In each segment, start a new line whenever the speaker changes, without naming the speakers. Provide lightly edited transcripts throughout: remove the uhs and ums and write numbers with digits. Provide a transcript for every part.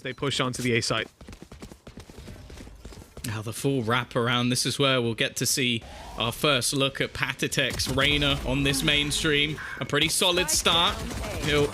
they push onto the A site.
Now the full wrap around. This is where we'll get to see our first look at Patatek's Reyna on this mainstream. A pretty solid start. He'll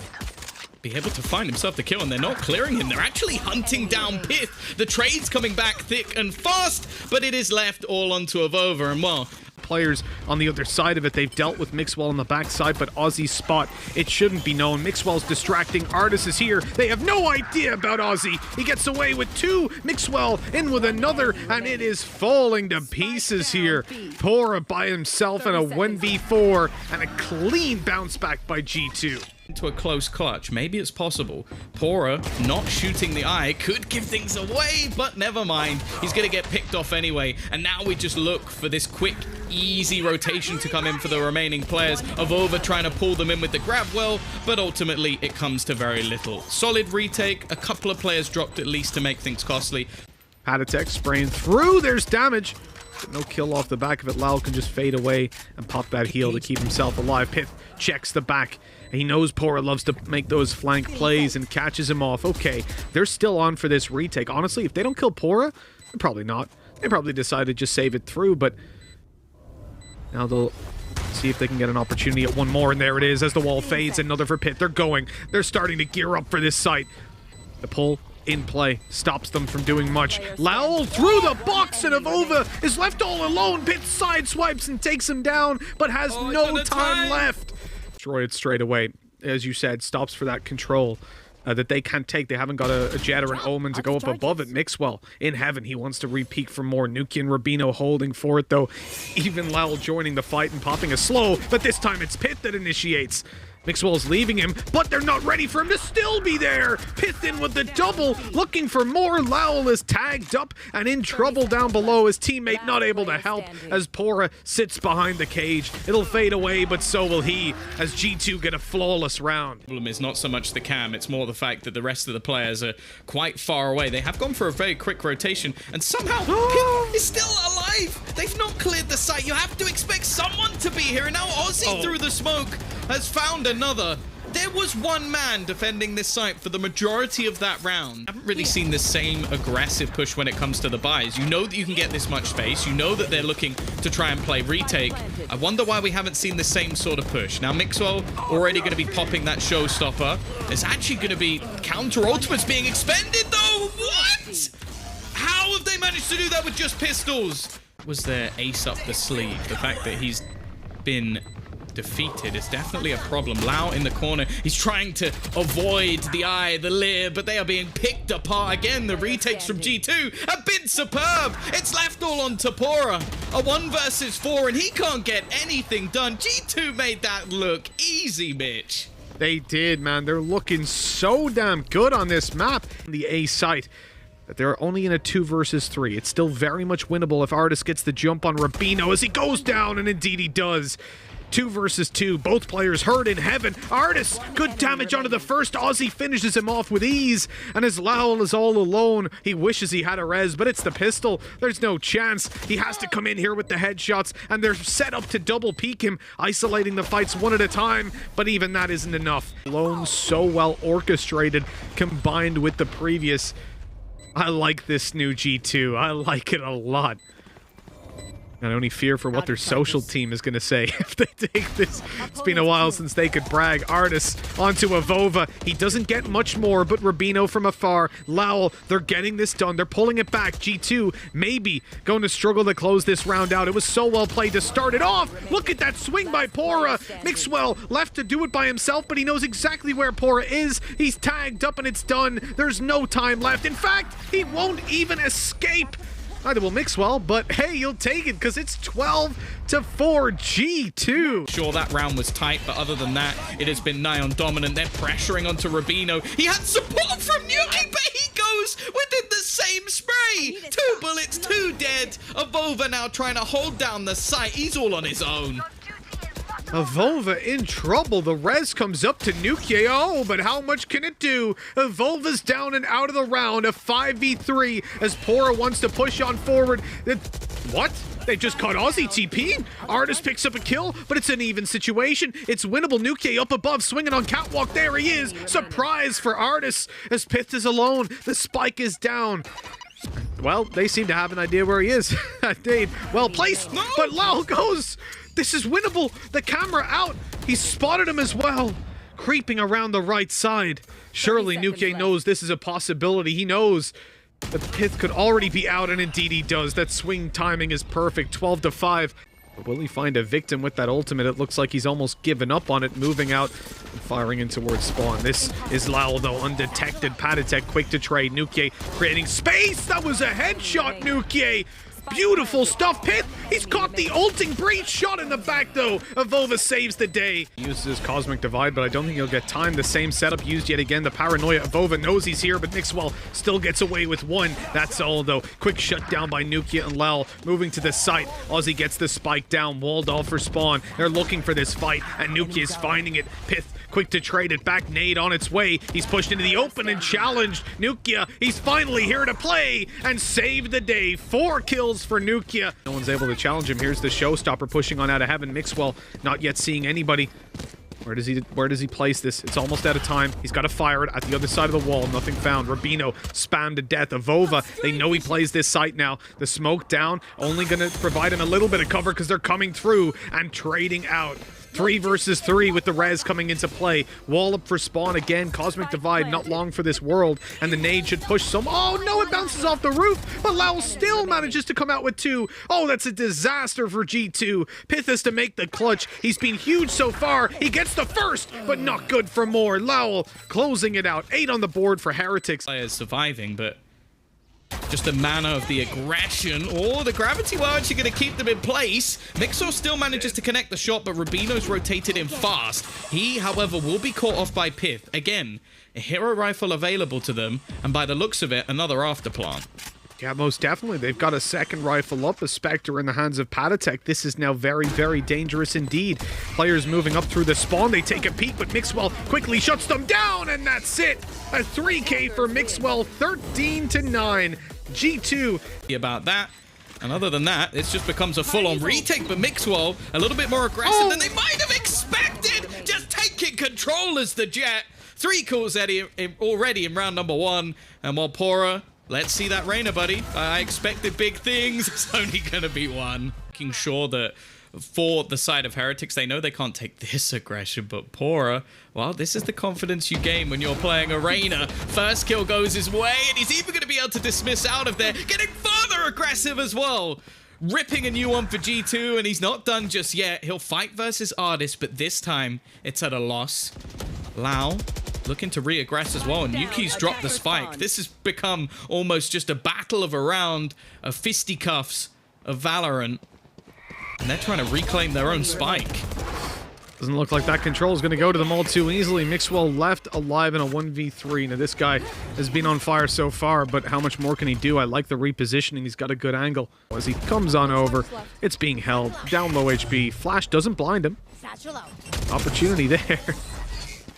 be able to find himself the kill, and they're not clearing him. They're actually hunting down Pith. The trade's coming back thick and fast, but it is left all onto Avova. And well,
players on the other side of it, they've dealt with Mixwell on the backside, but Aussie's spot, it shouldn't be known. Mixwell's distracting. Artis is here. They have no idea about Aussie. He gets away with two. Mixwell in with another, and it is falling to pieces here. Pora by himself in a 1v4, and a clean bounce back by G2.
Into a close clutch. Maybe it's possible. Pora not shooting the eye could give things away, but never mind. He's going to get picked off anyway. And now we just look for this quick, easy rotation to come in for the remaining players. Avova trying to pull them in with the grab well, but ultimately it comes to very little. Solid retake. A couple of players dropped at least to make things costly.
Patatek spraying through. There's damage. But no kill off the back of it. Lau can just fade away and pop that heal to keep himself alive. Pith checks the back. He knows Pora loves to make those flank plays and catches him off. Okay, they're still on for this retake. Honestly, if they don't kill Pora, probably not. They probably decided to just save it through, but now they'll see if they can get an opportunity at one more, and there it is as the wall fades. Another for Pit. They're going. They're starting to gear up for this site. The pull in play stops them from doing much. Lowell through the box, and Avova is left all alone. Pit side swipes and takes him down, but has no time left. Destroy it straight away. As you said, stops for that control that they can't take. They haven't got a Jet or an Omen to go up above it. Mixwell in heaven. He wants to re-peek for more. Nuki and Rubino holding for it, though. Even Lowell joining the fight and popping a slow, but this time it's Pit that initiates. Mixwell's leaving him, but they're not ready for him to still be there. Pith in with the double, looking for more. Lowell is tagged up and in trouble down below. His teammate not able to help as Pora sits behind the cage. It'll fade away, but so will he, as G2 get a flawless round.
The problem is not so much the cam, it's more the fact that the rest of the players are quite far away. They have gone for a very quick rotation, and somehow Pith is still alive. They've not cleared the site. You have to expect someone to be here, and now Aussie through the smoke has found another. There was one man defending this site for the majority of that round. I haven't really seen the same aggressive push when it comes to the buys. You know that you can get this much space. You know that they're looking to try and play retake. I wonder why we haven't seen the same sort of push. Now, Mixwell already going to be popping that showstopper. There's actually going to be counter ultimates being expended, though. What? How have they managed to do that with just pistols? Was their ace up the sleeve? The fact that he's been defeated is definitely a problem. Lau in the corner. He's trying to avoid the eye, the leer, but they are being picked apart again. The retakes from G2 have been superb. It's left all on Pora. A 1 versus 4, and he can't get anything done. G2 made that look easy, Mitch.
They did, man. They're looking so damn good on this map. The A site. They're only in a 2 versus 3. It's still very much winnable if Artis gets the jump on Rubino as he goes down, and indeed he does. 2 versus 2, both players hurt in heaven. Artis, good damage onto the first. Aussie finishes him off with ease, and as Lowell is all alone, he wishes he had a res, but it's the pistol. There's no chance. He has to come in here with the headshots, and they're set up to double peek him, isolating the fights one at a time, but even that isn't enough. Alone, so well orchestrated, combined with the previous. I like this new G2. I like it a lot. I only fear for what their social team is going to say if they take this. It's been a while since they could brag. Artis onto Avova. He doesn't get much more, but Rubino from afar. Lowell, they're getting this done. They're pulling it back. G2 maybe going to struggle to close this round out. It was so well played to start it off. Look at that swing by Pora. Mixwell left to do it by himself, but he knows exactly where Pora is. He's tagged up and it's done. There's no time left. In fact, he won't even escape. Neither will Mixwell, but hey, you'll take it because it's 12-4 G2.
Sure, that round was tight, but other than that, it has been nigh on dominant. They're pressuring onto Rubino. He had support from Nuki, but he goes within the same spray. 2 bullets, 2 dead. Avova now trying to hold down the site. He's all on his own.
Avova in trouble. The res comes up to Nuki. Oh, but how much can it do? Avova's down and out of the round. A 5v3 as Pora wants to push on forward. What? They just caught Aussie TP. Artist picks up a kill, but it's an even situation. It's winnable. nummAy up above, swinging on catwalk. There he is. Surprise for Artist as Pith is alone. The spike is down. Well, they seem to have an idea where he is. Indeed. Well placed, but Lau goes. This is winnable. The camera out. He spotted him as well. Creeping around the right side. Surely nummAy knows this is a possibility. He knows that Pith could already be out, and indeed he does. That swing timing is perfect. 12-5. But will he find a victim with that ultimate? It looks like he's almost given up on it, moving out and firing in towards spawn. This is Lau, though, undetected. Patatek quick to trade. nummAy creating space. That was a headshot, nummAy. Beautiful stuff, Pith. He's caught the ulting breach. Shot in the back, though. Avova saves the day. He uses his Cosmic Divide, but I don't think he'll get time. The same setup used yet again. The paranoia. Avova knows he's here, but Mixwell still gets away with one. That's all, though. Quick shutdown by nummAy and Lau. Moving to the site. Aussie gets the spike down. Wardell for spawn. They're looking for this fight, and nummAy is finding it. Pith quick to trade it back. Nade on its way. He's pushed into the open and challenged. nummAy, he's finally here to play and save the day. 4 kills for nummAy. No one's able to challenge him. Here's the showstopper pushing on out of heaven. Mixwell not yet seeing anybody. Where does he place this? It's almost out of time. He's got to fire it at the other side of the wall. Nothing found. Rubino spammed to death. Avova, they know he plays this site now. The smoke down, only going to provide him a little bit of cover because they're coming through and trading out. 3 versus 3 with the res coming into play. Wall up for spawn again. Cosmic Divide not long for this world. And the nade should push some. Oh no, it bounces off the roof. But Lau still manages to come out with 2. Oh, that's a disaster for G2. Pith has to make the clutch. He's been huge so far. He gets the first, but not good for more. Lau closing it out. 8 on the board for Heretics.
Players surviving, but just the manner of the aggression. Oh, the gravity well actually going to keep them in place. Mixor still manages to connect the shot, but Rubino's rotated in fast. He, however, will be caught off by Pith. Again, a hero rifle available to them, and by the looks of it, another afterplant.
Yeah, most definitely. They've got a second rifle up, a Spectre in the hands of Patatek. This is now very, very dangerous indeed. Players moving up through the spawn. They take a peek, but Mixwell quickly shuts them down, and that's it. A 3K for Mixwell, 13-9. G2.
About that. And other than that, it just becomes a full-on retake, but Mixwell a little bit more aggressive than they might have expected. Just taking control as the Jet. 3 kills already in round number 1. And while Pora, let's see that Reyna, buddy. I expected big things. It's only going to be 1. Making sure that for the side of Heretics, they know they can't take this aggression, but Pora, well, this is the confidence you gain when you're playing a Reyna. First kill goes his way, and he's even going to be able to dismiss out of there, getting further aggressive as well. Ripping a new one for G2, and he's not done just yet. He'll fight versus Artist, but this time it's at a loss. Lau looking to re-aggress as well, and Yuki's dropped the spike. This has become almost just a battle of a round of fisticuffs of Valorant. And they're trying to reclaim their own spike.
Doesn't look like that control is going to go to them all too easily. Mixwell left alive in a 1v3. Now, this guy has been on fire so far, but how much more can he do? I like the repositioning. He's got a good angle. As he comes on over, it's being held. Down low HP. Flash doesn't blind him. Opportunity there.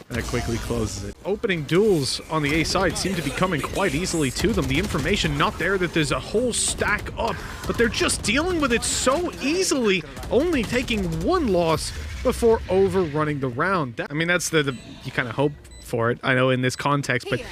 That quickly closes it. Opening duels on the A side seem to be coming quite easily to them. The information not there that there's a whole stack up, but they're just dealing with it so easily, only taking 1 loss before overrunning the round. I mean, that's the you kind of hope for it, I know, in this context, but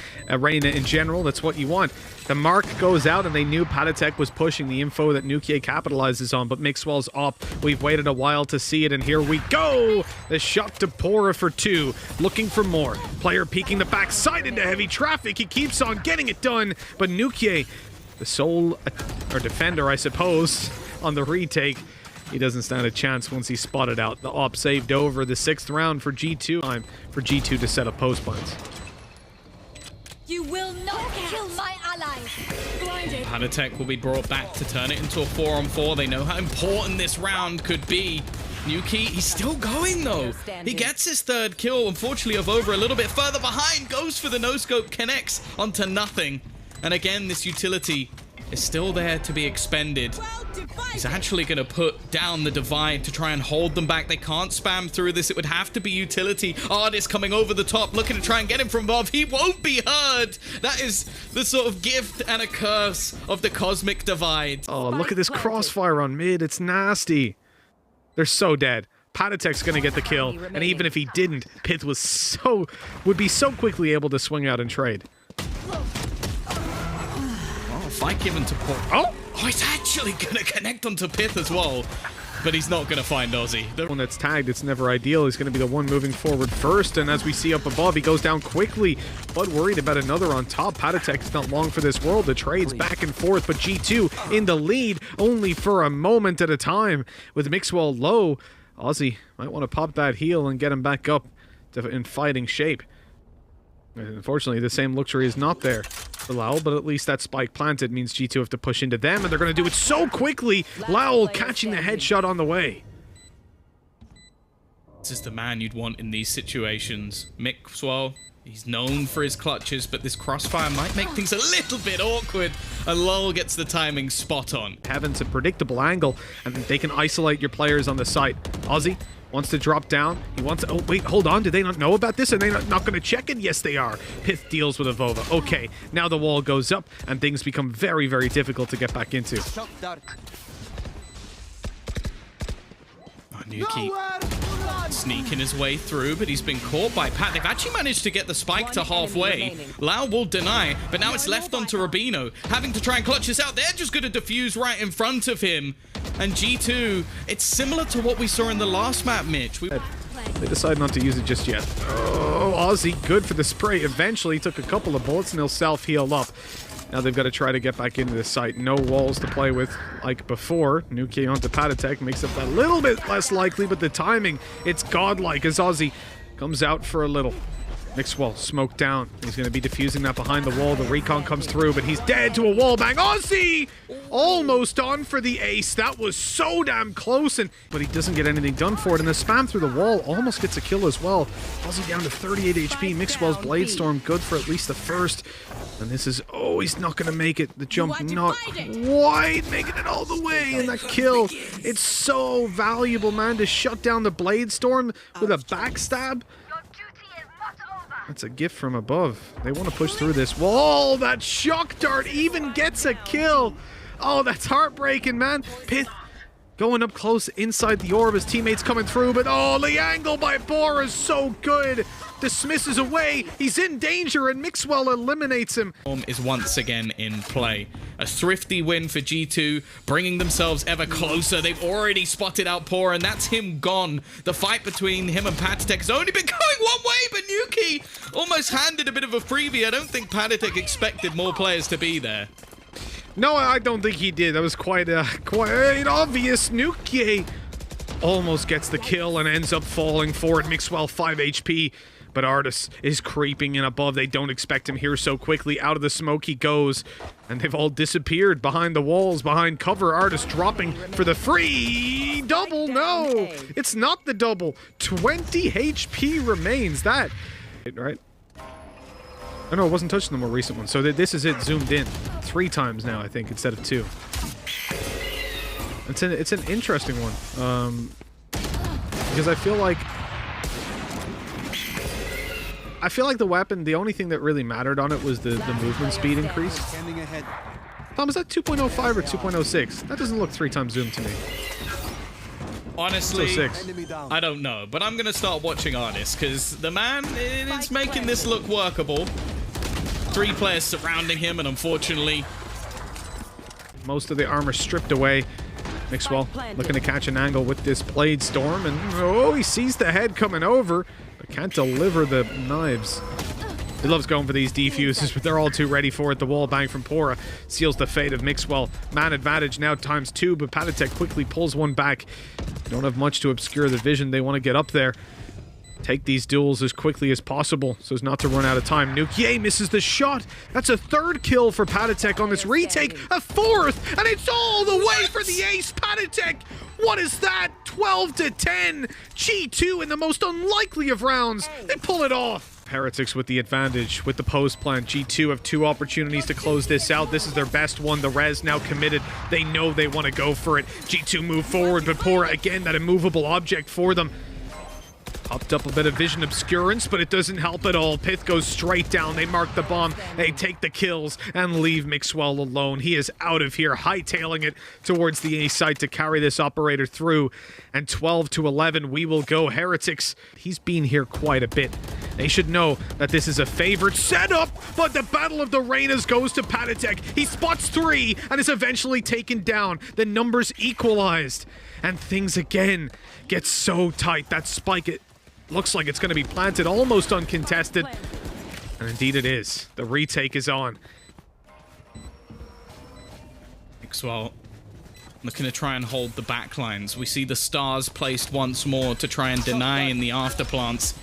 Reyna in general, that's what you want. The mark goes out, and they knew Patatek was pushing the info that nummAy capitalizes on, but Mixwell's up. We've waited a while to see it, and here we go! The shot to Pora for 2, looking for more. Player peeking the backside into heavy traffic. He keeps on getting it done, but nummAy, the sole or defender, I suppose, on the retake, he doesn't stand a chance once he's spotted out. The op saved over. The 6th round for G2. Time for G2 to set up post plans.
You will not kill my allies. Blinded.
Patatek will be brought back to turn it into a 4-on-4. They know how important this round could be. nummAy, he's still going though. He gets his 3rd kill. Unfortunately, Avova a little bit further behind. Goes for the no-scope, connects onto nothing. And again, this utility is still there to be expended. He's actually going to put down the divide to try and hold them back. They can't spam through this. It would have to be utility. Artist coming over the top, looking to try and get him from above. He won't be heard. That is the sort of gift and a curse of the cosmic divide.
Oh, look at this crossfire on mid. It's nasty. They're so dead. Patatek's gonna get the kill, and even if he didn't, Pith would be so quickly able to swing out and trade.
Oh, fight given to Paul. Oh, he's actually gonna connect onto Pith as well, but he's not gonna find Ozzy.
The one that's tagged, it's never ideal. He's gonna be the one moving forward first, and as we see up above, he goes down quickly, but worried about another on top. Patatek's not long for this world. The trades back and forth, but G2 in the lead only for a moment at a time. With Mixwell low, Ozzy might want to pop that heal and get him back up in fighting shape. Unfortunately, the same luxury is not there for Lowell, but at least that spike planted means G2 have to push into them, and they're going to do it so quickly. Lowell catching the headshot on the way.
This is the man you'd want in these situations. Mixwell, he's known for his clutches, but this crossfire might make things a little bit awkward, and Lowell gets the timing spot on.
Having a predictable angle, and they can isolate your players on the site. Ozzy wants to drop down. He wants to... Oh, wait, hold on. Do they not know about this? Are they not going to check it? Yes, they are. Pith deals with a Vova. Okay, now the wall goes up, and things become very, very difficult to get back into.
Nuki sneaking his way through, but he's been caught by Pat. They've actually managed to get the spike to halfway. Lau will deny, but now it's left onto Rubino, having to try and clutch this out. They're just going to defuse right in front of him. And G2, it's similar to what we saw in the last map, Mitch.
They decide not to use it just yet. Oh, Ozzy, good for the spray. Eventually took a couple of bullets and he'll self-heal up. Now they've got to try to get back into the site. No walls to play with like before. Nuki onto Patatek makes it a little bit less likely, but the timing, it's godlike as Ozzy comes out for a little. Mixwell smoked down. He's going to be defusing that behind the wall. The recon comes through, but he's dead to a wall bang. Ozzy! Almost on for the ace. That was so damn close, but he doesn't get anything done for it. And the spam through the wall almost gets a kill as well. Ozzy down to 38 HP. Mixwell's Blade Storm good for at least the first. And this is... Oh, he's not going to make it. The jump not quite making it all the way. And that kill, it's so valuable, man, to shut down the Blade Storm with a backstab. That's a gift from above. They want to push through this wall. That shock dart even gets a kill. Oh, that's heartbreaking, man. Pith going up close inside the orb. His teammates coming through, but oh, the angle by Bora is so good. Dismisses away. He's in danger, and Mixwell eliminates him.
Is once again in play. A thrifty win for G2, bringing themselves ever closer. They've already spotted out Poor, and that's him gone. The fight between him and Patatek has only been going one way, but Nuki almost handed a bit of a freebie. I don't think Patatek expected more players to be there.
No, I don't think he did. That was quite obvious. Nuki almost gets the kill and ends up falling for it. Mixwell 5 HP. But Artis is creeping in above. They don't expect him here so quickly. Out of the smoke he goes. And they've all disappeared behind the walls, behind cover. Artis dropping for the free double. No, it's not the double. 20 HP remains. That, right? Oh, no, it wasn't touching the more recent one. So this is it zoomed in 3 times now, I think, instead of 2. It's an interesting one. Because I feel like the weapon, the only thing that really mattered on it was the movement speed increase. Tom, is that 2.05 or 2.06? That doesn't look 3 times zoom to me.
Honestly, I don't know, but I'm going to start watching Artis, because the man is making this look workable. 3 players surrounding him, and unfortunately...
Most of the armor stripped away. Mixwell looking to catch an angle with this Blade Storm, and oh, he sees the head coming over, but can't deliver the knives. He loves going for these defuses, but they're all too ready for it. The wall bang from Pora seals the fate of Mixwell. Man advantage now ×2, but Patatek quickly pulls one back. They don't have much to obscure the vision. They want to get up there. Take these duels as quickly as possible so as not to run out of time. Nuki misses the shot. That's a 3rd kill for Patatek on this retake. A 4th, and it's all the way for the ace. Patatek, what is that? 12-10. G2 in the most unlikely of rounds. They pull it off. Heretics with the advantage with the post plant. G2 have 2 opportunities to close this out. This is their best one. The res now committed. They know they want to go for it. G2 move forward, but Pora, again, that immovable object for them. Popped up a bit of vision obscurance, but it doesn't help at all. Pith goes straight down. They mark the bomb. They take the kills and leave Mixwell alone. He is out of here, hightailing it towards the A site to carry this operator through. And 12-11, we will go. Heretics, he's been here quite a bit. They should know that this is a favored setup, but the Battle of the Reynas goes to Patatek. He spots 3 and is eventually taken down. The numbers equalized, and things again get so tight. That spike, it looks like it's going to be planted almost uncontested. And indeed it is. The retake is on.
Mixwell looking to try and hold the backlines. We see the stars placed once more to try and deny in the afterplants.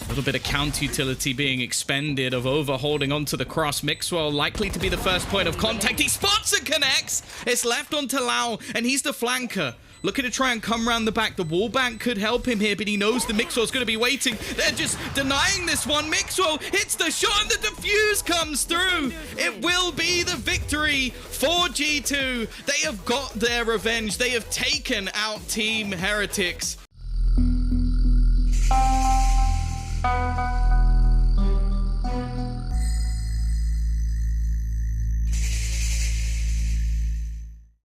A little bit of counter utility being expended of over holding onto the cross. Mixwell likely to be the first point of contact. He spots and connects. It's left onto Lau, and he's the flanker. Looking to try and come around the back. The wall bank could help him here, but he knows the Mixwell's going to be waiting. They're just denying this one. Mixwell hits the shot and the defuse comes through. It will be the victory for G2. They have got their revenge. They have taken out Team Heretics.